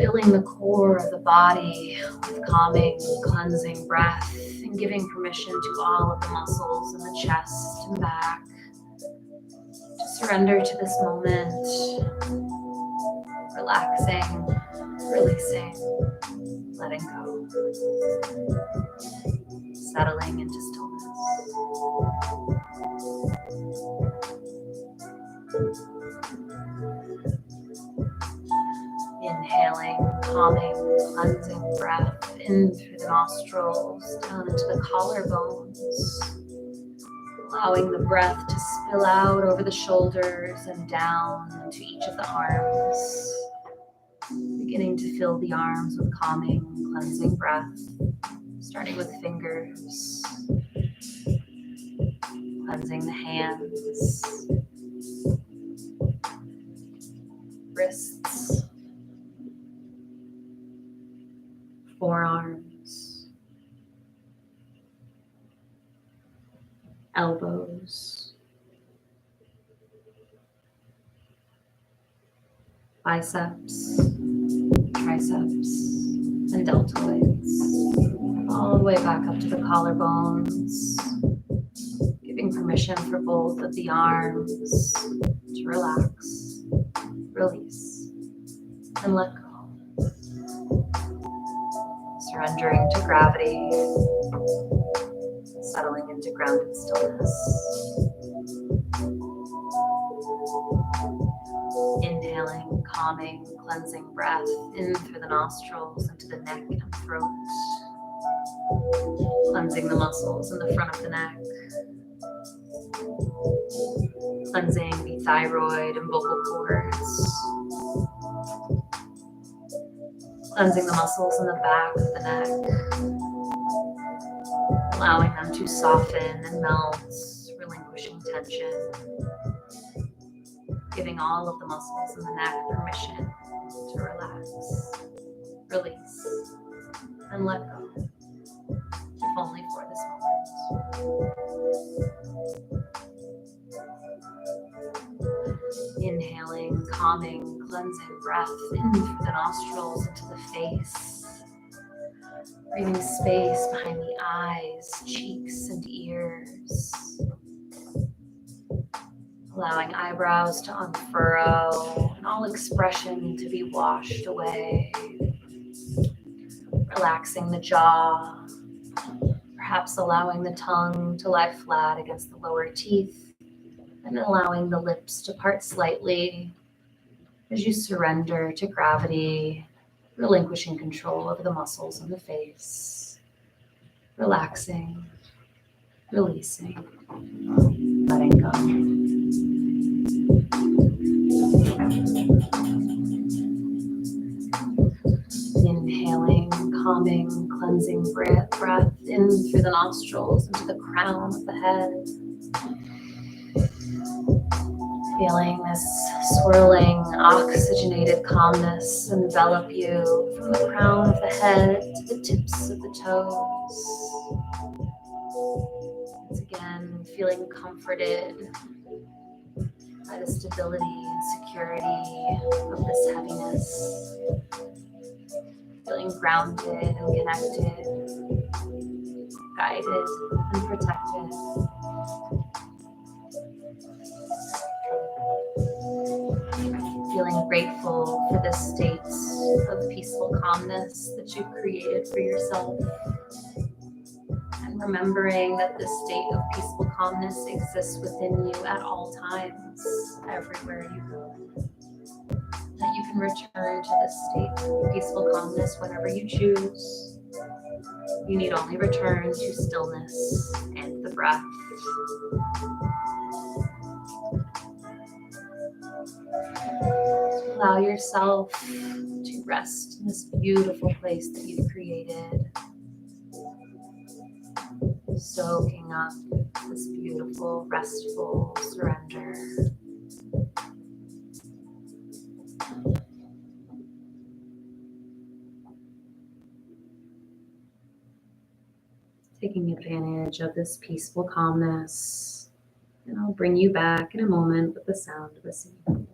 filling the core of the body with calming, cleansing breath, and giving permission to all of the muscles in the chest and back to surrender to this moment, relaxing, releasing, letting go, settling into stillness. Inhaling, calming, cleansing breath in through the nostrils, down into the collarbones, allowing the breath to spill out over the shoulders and down into each of the arms, beginning to fill the arms with calming, cleansing breath, starting with fingers, cleansing the hands, wrists, forearms, elbows, biceps, triceps, and deltoids, all the way back up to the collarbones, giving permission for both of the arms to relax, release, and let go. Surrendering to gravity, settling into grounded stillness. Inhaling, calming, cleansing breath in through the nostrils into the neck and throat, cleansing the muscles in the front of the neck, cleansing the thyroid and vocal cords, cleansing the muscles in the back of the neck, allowing them to soften and melt, relinquishing tension, giving all of the muscles in the neck permission to relax, release, and let go, if only for this moment. Inhaling, calming, cleansing breath in through the nostrils into the face, breathing space behind the eyes, cheeks, and ears, allowing eyebrows to unfurrow and all expression to be washed away, relaxing the jaw, perhaps allowing the tongue to lie flat against the lower teeth, and allowing the lips to part slightly as you surrender to gravity, relinquishing control over the muscles in the face, relaxing, releasing, letting go. Inhaling, calming, cleansing breath in through the nostrils into the crown of the head. Feeling this swirling, oxygenated calmness envelop you from the crown of the head to the tips of the toes. Once again, feeling comforted by the stability and security of this heaviness. Feeling grounded and connected, guided and protected. Feeling grateful for this state of peaceful calmness that you've created for yourself. And Remembering that this state of peaceful calmness exists within you at all times, everywhere you go. That you can return to this state of peaceful calmness whenever you choose. You need only return to stillness and the breath. Allow yourself to rest in this beautiful place that you've created, soaking up this beautiful, restful surrender. Taking advantage of this peaceful calmness, and I'll bring you back in a moment with the sound of a singing.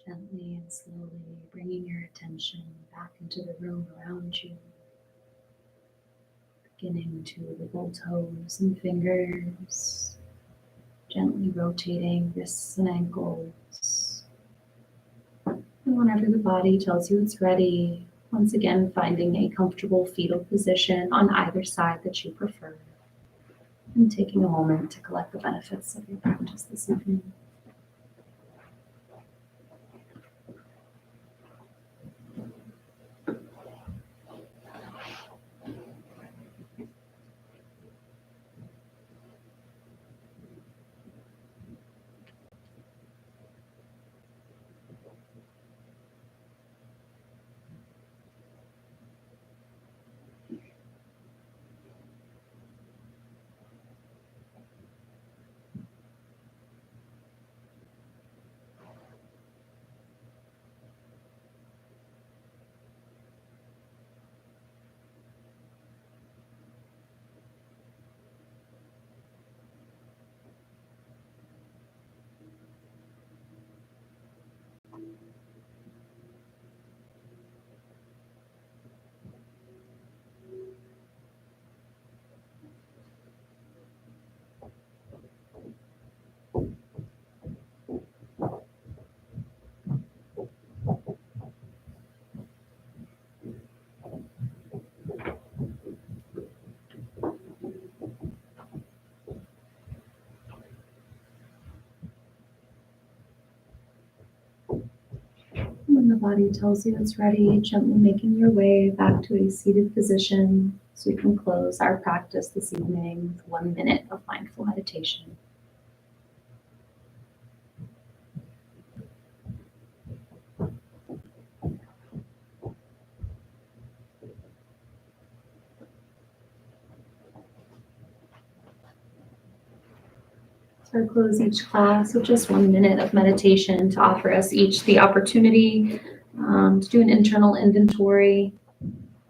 Gently and slowly bringing your attention back into the room around you, beginning to wiggle toes and fingers, gently rotating wrists and ankles. And whenever the body tells you it's ready, once again finding a comfortable fetal position on either side that you prefer, and taking a moment to collect the benefits of your practice this evening. body tells you it's ready, gently making your way back to a seated position so we can close our practice this evening with 1 minute of mindful meditation. So I close each class with just 1 minute of meditation to offer us each the opportunity to do an internal inventory,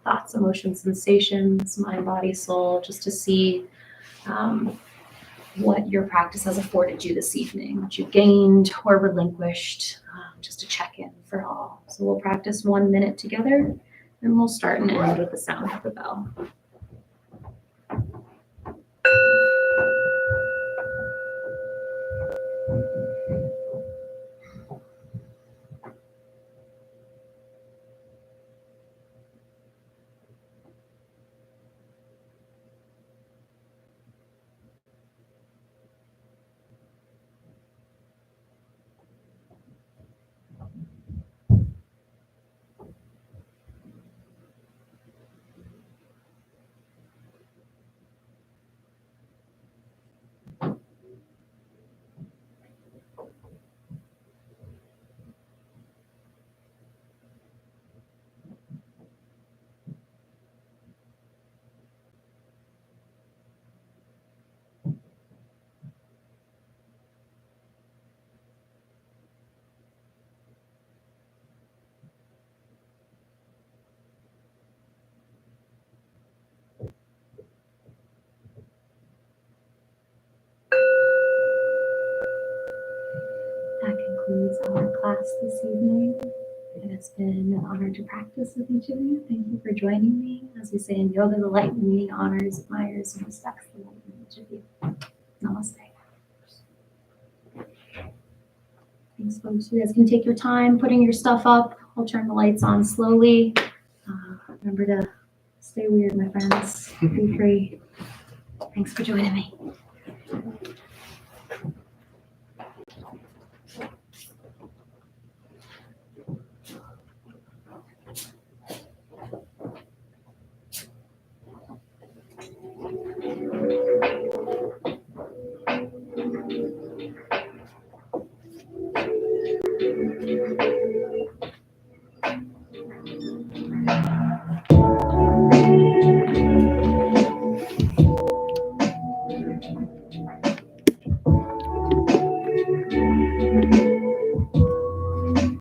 thoughts, emotions, sensations, mind, body, soul, just to see what your practice has afforded you this evening, what you gained or relinquished, just to check in for all. So we'll practice 1 minute together, and we'll start and end with the sound of the bell. That concludes our class this evening. It has been an honor to practice with each of you. Thank you for joining me. As we say in yoga, the light in me honors, admires, and respects the light in each of you. Namaste. Thanks, folks. You guys can take your time putting your stuff up. I'll turn the lights on slowly. Remember to stay weird, my friends. Be free. Thanks for joining me.